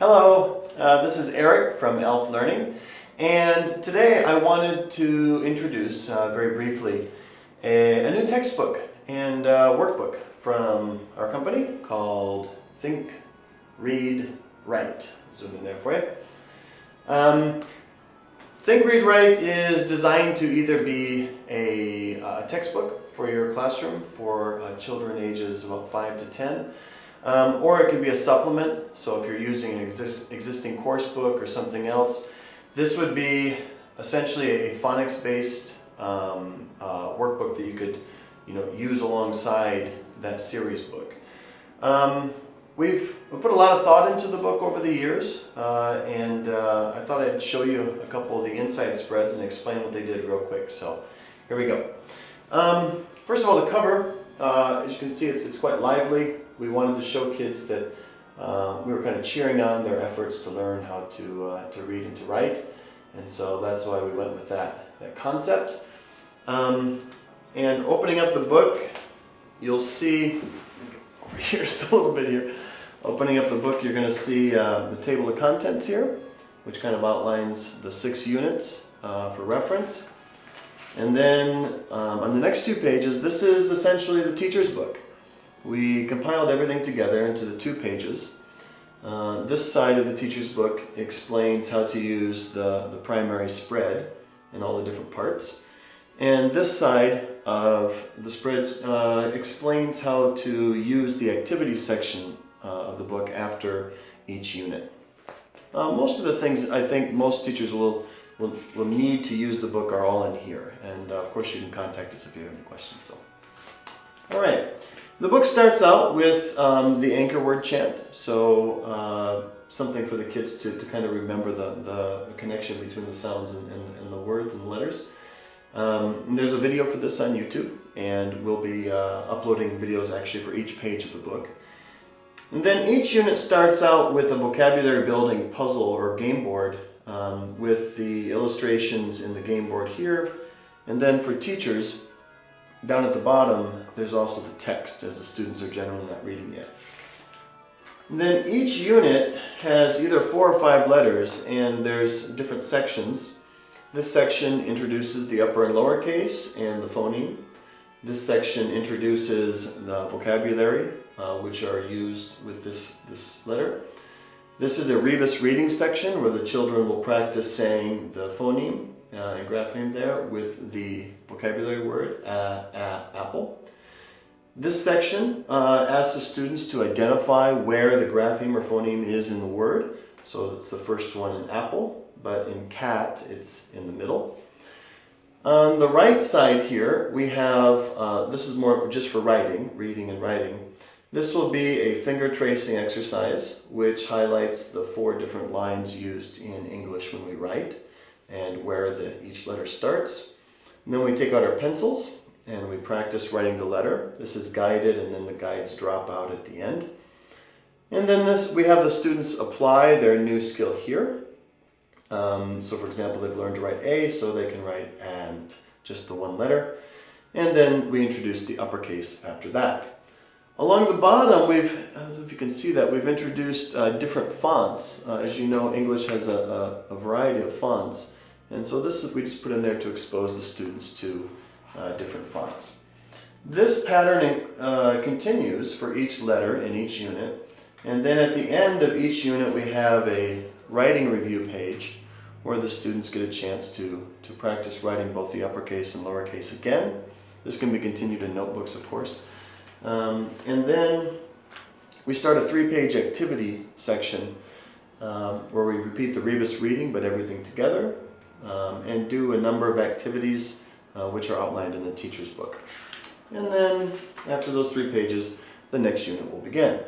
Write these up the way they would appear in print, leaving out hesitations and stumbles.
Hello, this is Eric from Elf Learning, and today I wanted to introduce very briefly a new textbook and workbook from our company called Think, Read, Write. Zoom in there for you. Think, Read, Write is designed to either be a textbook for your classroom for children ages about 5 to 10, or it could be a supplement. So if you're using an existing course book or something else, this would be essentially a phonics-based workbook that you could use alongside that series book. We've put a lot of thought into the book over the years, and I thought I'd show you a couple of the inside spreads and explain what they did real quick. So here we go. First of all, the cover, as you can see, it's quite lively. We wanted to show kids that we were kind of cheering on their efforts to learn how to read and to write, and so that's why we went with that concept. And opening up the book, you'll see over here, just a little bit here. Opening up the book, you're going to see the table of contents here, which kind of outlines the 6 units for reference. And then on the next 2 pages, this is essentially the teacher's book. We compiled everything together into the 2 pages. This side of the teacher's book explains how to use the primary spread and all the different parts. And this side of the spread explains how to use the activities section of the book after each unit. Most of the things I think most teachers will need to use the book are all in here. And of course you can contact us if you have any questions. So, all right. The book starts out with the anchor word chant. So something for the kids to kind of remember the connection between the sounds and the words and the letters. And there's a video for this on YouTube, and we'll be uploading videos actually for each page of the book. And then each unit starts out with a vocabulary building puzzle or game board with the illustrations in the game board here. And then for teachers, down at the bottom, there's also the text, as the students are generally not reading yet. And then each unit has either 4 or 5 letters, and there's different sections. This section introduces the upper and lower case and the phoneme. This section introduces the vocabulary, which are used with this letter. This is a rebus reading section where the children will practice saying the phoneme and grapheme there with the vocabulary word, apple. This section asks the students to identify where the grapheme or phoneme is in the word. So it's the first one in apple, but in cat it's in the middle. On the right side here we have, this is more just for writing, reading and writing. This will be a finger tracing exercise which highlights the 4 different lines used in English when we write and where each letter starts. And then we take out our pencils and we practice writing the letter. This is guided, and then the guides drop out at the end. And then we have the students apply their new skill here. So for example, they've learned to write A, so they can write and just the one letter. And then we introduce the uppercase after that. Along the bottom, if you can see that, we've introduced different fonts. As you know, English has a variety of fonts. And so we just put in there to expose the students to different fonts. This pattern continues for each letter in each unit. And then at the end of each unit, we have a writing review page where the students get a chance to practice writing both the uppercase and lowercase again. This can be continued in notebooks, of course. And then we start a 3-page activity section where we repeat the rebus reading but everything together and do a number of activities which are outlined in the teacher's book. And then after those 3 pages, the next unit will begin.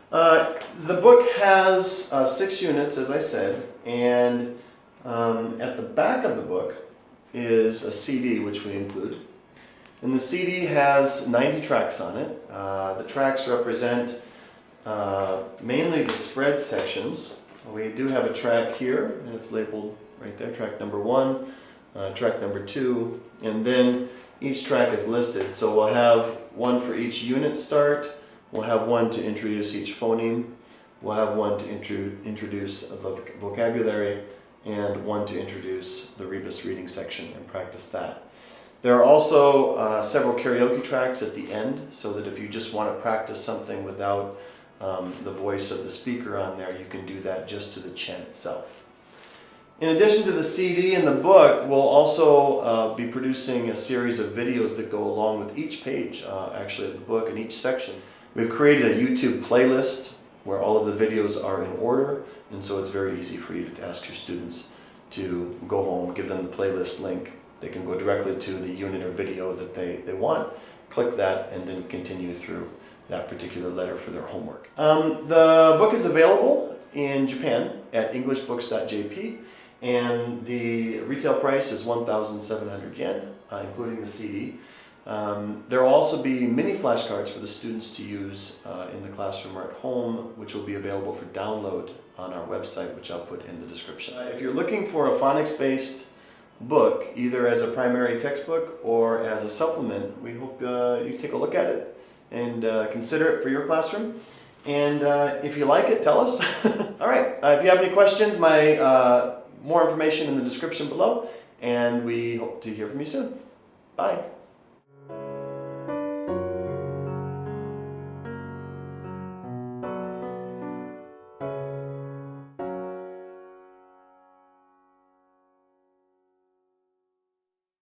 The book has 6 units, as I said, and at the back of the book is a CD which we include. And the CD has 90 tracks on it. The tracks represent mainly the spread sections. We do have a track here, and it's labeled right there, track number 1, track number 2, and then each track is listed. So we'll have one for each unit start, we'll have one to introduce each phoneme, We'll have one to introduce the vocabulary and one to introduce the rebus reading section and practice that. There are also several karaoke tracks at the end, so that if you just want to practice something without the voice of the speaker on there, you can do that just to the chant itself. In addition to the CD and the book, we'll also be producing a series of videos that go along with each page, actually, of the book and each section. We've created a YouTube playlist where all of the videos are in order, and so it's very easy for you to ask your students to go home, give them the playlist link. They can go directly to the unit or video that they want, click that, and then continue through that particular letter for their homework. The book is available in Japan at englishbooks.jp, and the retail price is 1,700 yen, including the CD. There will also be mini flashcards for the students to use in the classroom or at home, which will be available for download on our website, which I'll put in the description. If you're looking for a phonics-based book, either as a primary textbook or as a supplement, we hope you take a look at it and consider it for your classroom. And if you like it, tell us. All right, if you have any questions, more information in the description below, and we hope to hear from you soon. Bye.